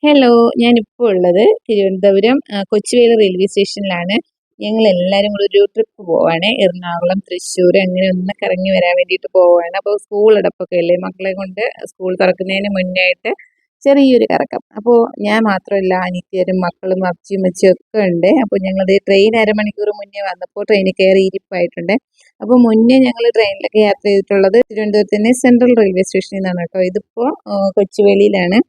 Hello, ഞാനിപ്പോൾ ഉള്ളത് Thiruvananthapuram Kochuveli railway സ്റ്റേഷനിലാണ്. ഞങ്ങൾ എല്ലാവരും കൂടി ഒരു ട്രിപ്പ് പോവാണ്. എറണാകുളം, തൃശ്ശൂർ അങ്ങനെ ഒന്ന് കറങ്ങി വരാൻ വേണ്ടിയിട്ട് പോവാണ്. അപ്പോൾ സ്കൂൾ അടപ്പൊക്കെ അല്ലേ, മക്കളെ കൊണ്ട് സ്കൂൾ തുറക്കുന്നതിന് മുന്നേ ആയിട്ട് ചെറിയൊരു കറക്കം. അപ്പോൾ ഞാൻ മാത്രമല്ല, അനിത്യരും മക്കളും അച്ചിയും അമ്മച്ചിയും ഒക്കെ ഉണ്ട്. അപ്പോൾ ഞങ്ങൾ ട്രെയിൻ അരമണിക്കൂർ മുന്നേ വന്നപ്പോൾ ട്രെയിനിൽ കയറി ഇരിപ്പായിട്ടുണ്ട്. അപ്പോൾ മുന്നേ ഞങ്ങൾ ട്രെയിനിലൊക്കെ യാത്ര ചെയ്തിട്ടുള്ളത് തിരുവനന്തപുരത്തിന് സെൻട്രൽ റെയിൽവേ സ്റ്റേഷനിൽ നിന്നാണ് കേട്ടോ. ഇതിപ്പോൾ കൊച്ചുവേളിയിലാണ്.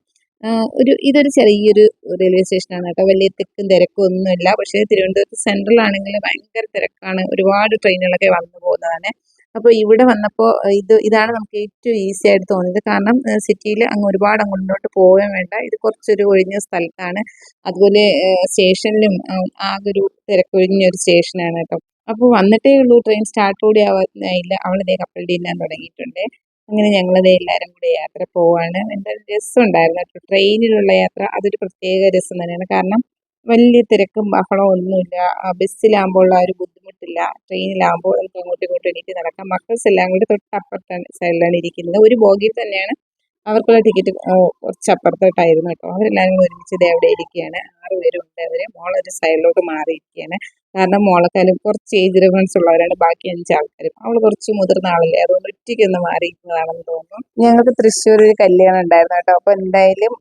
ഇതൊരു ചെറിയൊരു റെയിൽവേ സ്റ്റേഷനാണ് കേട്ടോ. വലിയ തിക്കും തിരക്കും ഒന്നുമില്ല. പക്ഷേ തിരുവനന്തപുരത്ത് സെൻട്രൽ ആണെങ്കിൽ ഭയങ്കര തിരക്കാണ്. ഒരുപാട് ട്രെയിനുകളൊക്കെ വന്നു പോകുന്നതാണ്. അപ്പോൾ ഇവിടെ വന്നപ്പോൾ ഇതാണ് നമുക്ക് ഏറ്റവും ഈസി ആയിട്ട് തോന്നിയത്. കാരണം സിറ്റിയിൽ അങ്ങ് ഒരുപാട് അങ്ങോട്ട് പോവുകയും വേണ്ട. ഇത് കുറച്ചൊരു ഒഴിഞ്ഞ സ്ഥലത്താണ്. അതുപോലെ സ്റ്റേഷനിലും ആകെ ഒരു തിരക്കൊഴിഞ്ഞൊരു സ്റ്റേഷനാണ് കേട്ടോ. അപ്പോൾ വന്നിട്ടേ ഉള്ളൂ, ട്രെയിൻ സ്റ്റാർട്ട് കൂടി ആവാനായില്ല. അവളിതേ കപ്പൽ തിന്നാൻ തുടങ്ങിയിട്ടുണ്ട്. അങ്ങനെ ഞങ്ങളത് എല്ലാവരും കൂടി യാത്ര പോവാണ്. എന്തായാലും രസമുണ്ടായിരുന്നു കേട്ടോ. ട്രെയിനിലുള്ള യാത്ര അതൊരു പ്രത്യേക രസം തന്നെയാണ്. കാരണം വലിയ തിരക്കും ബഹളവും ഒന്നുമില്ല. ബസ്സിലാകുമ്പോൾ ഉള്ള ഒരു ബുദ്ധിമുട്ടില്ല. ട്രെയിനിലാകുമ്പോൾ നമുക്ക് അങ്ങോട്ടും ഇങ്ങോട്ടും എണീറ്റ് നടക്കാം. മക്കൾസ് എല്ലാം കൂടി തൊട്ടപ്പുറത്താണ് സൈഡിലാണ് ഇരിക്കുന്നത്. ഒരു ബോഗിയിൽ തന്നെയാണ്. അവർക്കുള്ള ടിക്കറ്റ് കുറച്ച് അപ്പുറത്തോട്ടായിരുന്നു കേട്ടോ. അവരെല്ലാവരും കൂടി ഒരുമിച്ച് ദേ അവിടെ ഇരിക്കുകയാണ്. 6 പേരുണ്ട്. മോളൊരു സൈഡിലോട്ട് മാറിയിരിക്കുകയാണ്. കാരണം മോളെക്കാളും കുറച്ച് ഏജ് ഡിഫറൻസ് ഉള്ളവരാണ് ബാക്കി 5 ആൾക്കാരും. അവൾ കുറച്ച് മുതിർന്ന ആളല്ലേ, അതുകൊണ്ട് ഒറ്റയ്ക്കൊന്ന് മാറിയിരിക്കുന്നതാണെന്ന് തോന്നുന്നു. ഞങ്ങൾക്ക് തൃശ്ശൂർ ഒരു കല്യാണം ഉണ്ടായിരുന്നു കേട്ടോ. അപ്പോൾ എന്തായാലും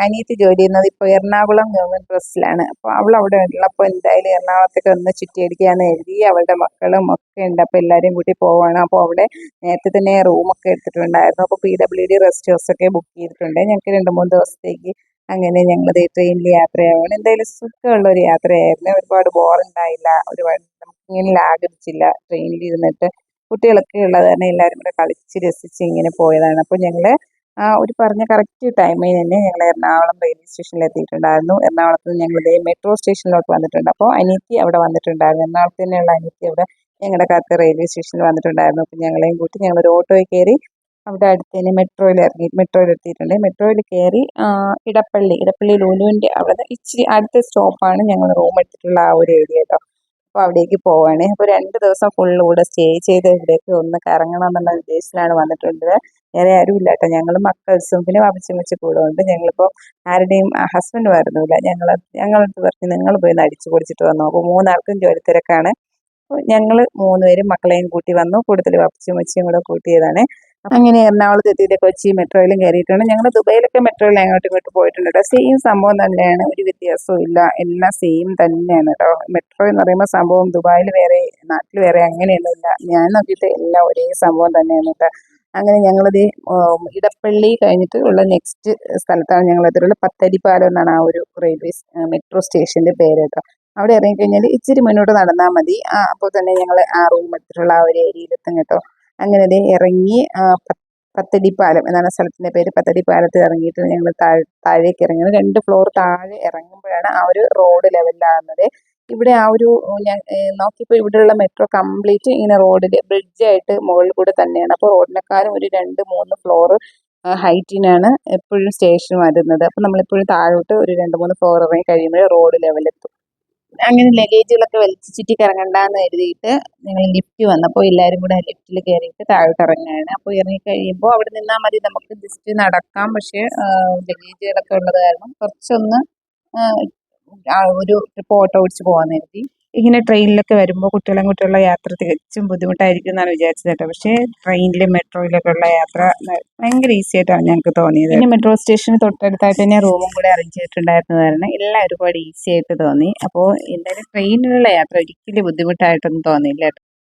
അനിയത്തി ജോലി ചെയ്യുന്നത് ഇപ്പോൾ എറണാകുളം ഗവൺമെന്റ് പ്രസ്സിലാണ്. അപ്പോൾ അവൾ അവിടെ ഉള്ളപ്പോൾ എന്തായാലും എറണാകുളത്തേക്ക് ഒന്ന് ചുറ്റിയടിക്കാന്ന് എഴുതി. അവളുടെ മക്കളും ഒക്കെ ഉണ്ട്. അപ്പോൾ എല്ലാവരും കൂട്ടി പോവാണ്. അപ്പോൾ അവിടെ നേരത്തെ തന്നെ റൂമൊക്കെ എടുത്തിട്ടുണ്ടായിരുന്നു. അപ്പോൾ PWD റെസ്റ്റ് ഹൗസ് ഒക്കെ ബുക്ക് ചെയ്തിട്ടുണ്ട്. ഞങ്ങൾക്ക് 2-3 ദിവസത്തേക്ക്. അങ്ങനെ ഞങ്ങൾ ട്രെയിനിൽ യാത്രയാവാണ്. എന്തായാലും സുഖമുള്ള ഒരു യാത്രയായിരുന്നു. ഒരുപാട് ബോറുണ്ടായില്ല. ഒരുപാട് നമുക്കിങ്ങനെ ലാഗടിച്ചില്ല ട്രെയിനിൽ ഇരുന്നിട്ട്. കുട്ടികളൊക്കെ ഉള്ളത് കാരണം എല്ലാവരും കൂടെ കളിച്ച് രസിച്ച് ഇങ്ങനെ പോയതാണ്. അപ്പോൾ ഞങ്ങൾ ഒരു പറഞ്ഞ കറക്റ്റ് ടൈമിൽ തന്നെ ഞങ്ങൾ എറണാകുളം റെയിൽവേ സ്റ്റേഷനിൽ എത്തിയിട്ടുണ്ടായിരുന്നു. എറണാകുളത്ത് നിന്ന് ഞങ്ങൾ മെട്രോ സ്റ്റേഷനിലോട്ട് വന്നിട്ടുണ്ട്. അപ്പോൾ അനിയത്തി അവിടെ വന്നിട്ടുണ്ടായിരുന്നു. എറണാകുളത്ത് തന്നെയുള്ള അനിയത്തി അവിടെ ഞങ്ങളുടെ കാലത്ത് റെയിൽവേ സ്റ്റേഷനിൽ വന്നിട്ടുണ്ടായിരുന്നു. അപ്പോൾ ഞങ്ങളെയും കൂട്ടി ഞങ്ങളൊരു ഓട്ടോയിൽ കയറി അവിടെ അടുത്ത് തന്നെ മെട്രോയിൽ എത്തിയിട്ടുണ്ട്. മെട്രോയിൽ കയറി ഇടപ്പള്ളി ലുലുവിൻ്റെ അവിടെ ഇച്ചിരി അടുത്ത സ്റ്റോപ്പാണ് ഞങ്ങൾ റൂം എടുത്തിട്ടുള്ള ആ ഒരു ഏരിയ കേട്ടോ. അപ്പോൾ അവിടേക്ക് പോവാണ്. അപ്പോൾ 2 ദിവസം ഫുള്ള് ഇവിടെ സ്റ്റേ ചെയ്ത് ഇവിടേക്ക് ഒന്ന് കറങ്ങണം എന്നുള്ള ഉദ്ദേശത്തിലാണ് വന്നിട്ടുള്ളത്. വേറെ ആരും ഇല്ല കേട്ടോ. ഞങ്ങൾ മക്കൾസും പിന്നെ വാപ്പച്ചിമ്മച്ചി കൂടെ ഉണ്ട്. ഞങ്ങളിപ്പോൾ ആരുടെയും ഹസ്ബൻഡ് വരുന്നില്ല. ഞങ്ങളടുത്ത് പറഞ്ഞു നിങ്ങൾ പോയി ഒന്ന് അടിച്ചു പൊളിച്ചിട്ട് വന്നു. അപ്പോൾ 3 ആൾക്കും ജോലി തിരക്കാണ്. അപ്പോൾ ഞങ്ങൾ 3 പേരും മക്കളെയും കൂട്ടി വന്നു. കൂടുതൽ വാപ്പച്ചിമ്മച്ചിയും കൂടെ കൂട്ടിയതാണ്. അങ്ങനെ എറണാകുളത്ത് എത്തിയിട്ട് കൊച്ചി മെട്രോയിലും കയറിയിട്ടുണ്ട്. ഞങ്ങൾ ദുബൈയിലൊക്കെ മെട്രോയിൽ അങ്ങോട്ടും ഇങ്ങോട്ടും പോയിട്ടുണ്ട് കേട്ടോ. സെയിം സംഭവം തന്നെയാണ്, ഒരു വ്യത്യാസവും ഇല്ല. എല്ലാം സെയിം തന്നെയാണ് കേട്ടോ. മെട്രോ എന്ന് പറയുമ്പോൾ സംഭവം ദുബായിൽ വേറെ നാട്ടിൽ വേറെ അങ്ങനെയൊന്നുമില്ല. ഞാൻ നോക്കിയിട്ട് എല്ലാം ഒരേ സംഭവം തന്നെയാണ് കേട്ടോ. അങ്ങനെ ഞങ്ങളിത് ഇടപ്പള്ളി കഴിഞ്ഞിട്ട് ഉള്ള നെക്സ്റ്റ് സ്ഥലത്താണ് ഞങ്ങൾ എത്തിയിട്ടുള്ളത്. പത്തടിപ്പാലം എന്നാണ് ആ ഒരു മെട്രോ സ്റ്റേഷൻ്റെ പേര് കേട്ടോ. അവിടെ ഇറങ്ങിക്കഴിഞ്ഞാൽ ഇച്ചിരി മുന്നോട്ട് നടന്നാൽ മതി. അപ്പോൾ തന്നെ ഞങ്ങൾ ആ റൂം എടുത്തിട്ടുള്ള ആ ഒരു ഏരിയയിലെത്തും കേട്ടോ. അങ്ങനെ ഇറങ്ങി പത്തടിപ്പാലം എന്നാണ് സ്ഥലത്തിൻ്റെ പേര്. പത്തടിപ്പാലത്ത് ഇറങ്ങിയിട്ട് ഞങ്ങൾ താഴേക്ക് ഇറങ്ങുന്നത്. 2 ഫ്ലോർ താഴെ ഇറങ്ങുമ്പോഴാണ് ആ ഒരു റോഡ് ലെവലിലാകുന്നത്. ഇവിടെ ആ ഒരു ഞാൻ നോക്കിയപ്പോൾ ഇവിടെയുള്ള മെട്രോ കംപ്ലീറ്റ് ഇങ്ങനെ റോഡിൽ ബ്രിഡ്ജായിട്ട് മുകളിൽ കൂടെ തന്നെയാണ്. അപ്പോൾ റോഡിനെക്കാളും ഒരു 2-3 ഫ്ലോർ ഹൈറ്റിനാണ് എപ്പോഴും സ്റ്റേഷൻ വരുന്നത്. അപ്പോൾ നമ്മളെപ്പോഴും താഴോട്ട് ഒരു 2-3 ഫ്ലോർ ഇറങ്ങി കഴിയുമ്പോൾ റോഡ് ലെവലെത്തും. അങ്ങനെ ലഗേജുകളൊക്കെ വലിച്ചു ചുറ്റി കറങ്ങണ്ടെന്ന് കരുതിയിട്ട് ഞങ്ങൾ ലിഫ്റ്റ് വന്നപ്പോൾ എല്ലാവരും കൂടെ ലിഫ്റ്റിൽ കയറിയിട്ട് താഴോട്ട് ഇറങ്ങുകയാണ്. അപ്പോൾ ഇറങ്ങി കഴിയുമ്പോൾ അവിടെ നിന്നാൽ മതി, നമുക്ക് ജസ്റ്റ് നടക്കാം. പക്ഷേ ലഗേജുകളൊക്കെ ഉള്ളത് കാരണം കുറച്ചൊന്ന് ഒരു ട്രിപ്പ് ഓട്ടോ ഓടിച്ച് പോകാൻ കരുതി. ഇങ്ങനെ ട്രെയിനിലൊക്കെ വരുമ്പോൾ കുട്ടികളുള്ള യാത്ര തികച്ചും ബുദ്ധിമുട്ടായിരിക്കും എന്നാണ് വിചാരിച്ചത് കേട്ടോ. പക്ഷേ ട്രെയിനിലും മെട്രോയിലൊക്കെ ഉള്ള യാത്ര ഭയങ്കര ഈസി ആയിട്ടാണ് ഞങ്ങൾക്ക് തോന്നിയത്. പിന്നെ മെട്രോ സ്റ്റേഷന് തൊട്ടടുത്തായിട്ട് തന്നെ റൂമും കൂടെ അറേഞ്ച് ചെയ്തിട്ടുണ്ടായിരുന്നത് കാരണം എല്ലാം ഒരുപാട് ഈസി ആയിട്ട് തോന്നി. അപ്പോൾ എന്തായാലും ട്രെയിനിലുള്ള യാത്ര ഒരിക്കലും ബുദ്ധിമുട്ടായിട്ടൊന്നും തോന്നിയില്ല കേട്ടോ.